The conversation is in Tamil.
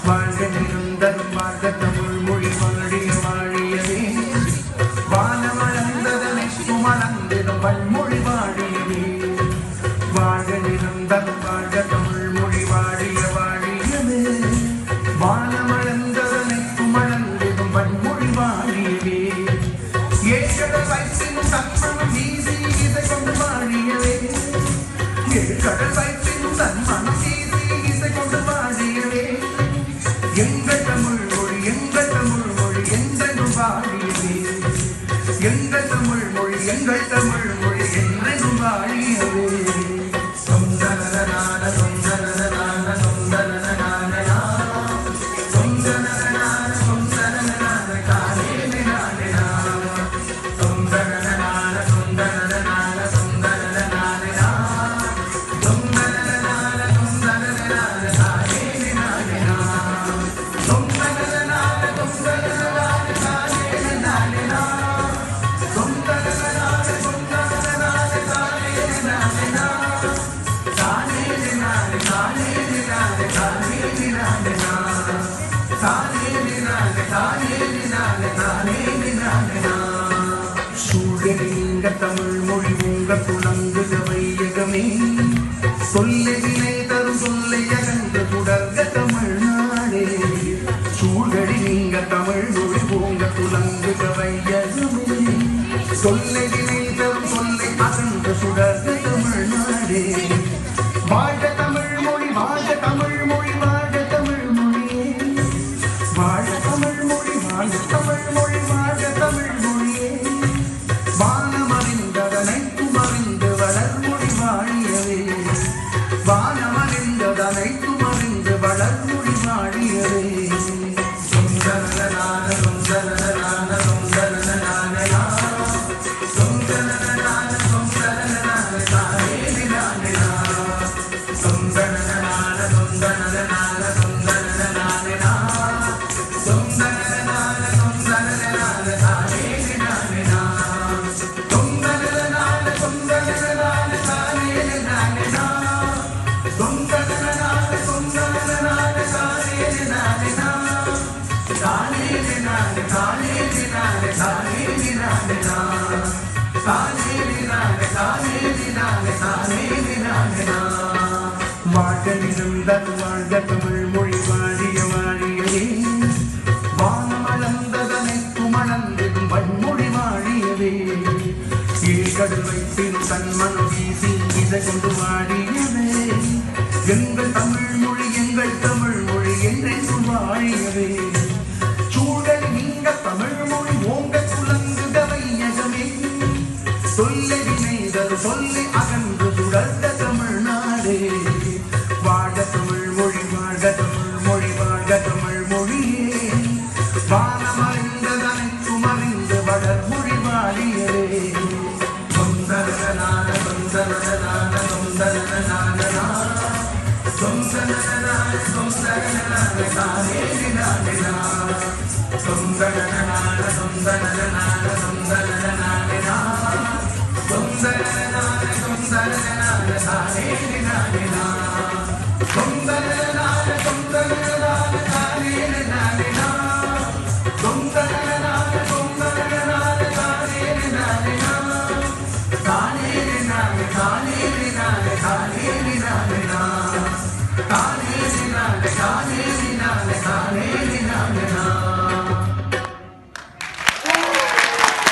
வாழ்க நிரந்தரம் வாழ்க தமிழ் மொழி வாழிய வாழியவே வானமளந்ததனை சுமளந்திடும் பன்மொழி வாழியவே வாழ்க நிரந்தரம் வாழ்க தமிழ் மொழி வாழிய வாழியவே வானமளந்ததனை சுமளந்திடும் பன்மொழி வாழியவே ஏழ்கடல் வைத்தினும் தன்மனம் வீசி இதை கொண்டு வாழியவே ஏழ்கடல் வைத்தினும் தன்மனம் வீசி இதை கொண்டு வாழியவே எங்கள் தமிழ் மொழி என்றென்றும் வாழியவே எங்கள் தமிழ் மொழி என்றென்றும் வாழியவே சொந்தனனான சொந்தனனான சொந்தனனான சொந்தனனான சொந்தனனான காலேனானா சொந்தனனான சொந்தனனான சொந்தனனானா சொந்தனனான சொந்தனனான காலேனானா சூழலிங்க தமிழ் மொழி உங்க துணங்குக வையகமே சொல்லினை தரும் சொல்லை அகன்று தொடர்க தமிழ்நாடே சூழலிங்க தமிழ் மொழி உங்க துணங்குக வையகமே சொல்லினை தரும் சொல்லை அகன்று தொடர்க தமிழ்நாடே வாழ்க தமிழ் மொழி வாழ்க தமிழ் மொழி வாழ்க தமிழ் மொழியே வாழ்க தமிழ் மொழி வாழ்க தமிழ் மொழி வாழ்க தமிழ் மொழியே வானமறிந்ததனைத்தும் அறிந்து வளர்மொழி வாழியவே வானமறிந்ததனைத்தும் அறிந்து வளர்மொழி வாழியவே சொந்தனனான சொந்தனனான சொந்தனனானா சொந்தனனான சொந்தனனான காலேனானா சொந்தனனான சொந்தனனான சொந்தனனானா சொந்தனனான சொந்தனனான காலேனானா சொந்தனனான சொந்தனனான காலேனானா சொந்தனனான சொந்தனனான காலேனானா காலேனானா காலேனானா காலேனானா வாழ்க நிரந்தரம் வாழ்க தமிழ் மொழி வாழிய வாழியவே வானமளந்ததனை துமளந்திடும் வன்மொழி வாழியவே ஏழ்கடல் வைத்தின் தன்மனம் வீசி இதை கொண்டு வாழியவே எங்கள் தமிழ் மொழி என்றென்றும் வாழியவே சூழல் நீங்க தமிழ் மொழி ஓங்க துலங்குக வையகமே சொல்லினை தரு சொல்லி அகன்று சுடர்ந்த தமிழ்நாடே வாழ்க தமிழ் மொழி வாழ்க தமிழ் மொழி வாழ்க தமிழ் மொழியே வானமறிந்ததனைத்தும் அறிந்து வளர்மொழி வாழியவே சொந்தனனான சொந்தனனான சொந்தனனானா சொந்தனனான சொந்தனனான காலேனானா சொந்தனனான சொந்தனனான சொந்தனனானா சொந்தனனான சொந்தனனான காலேனானா சொந்தனனான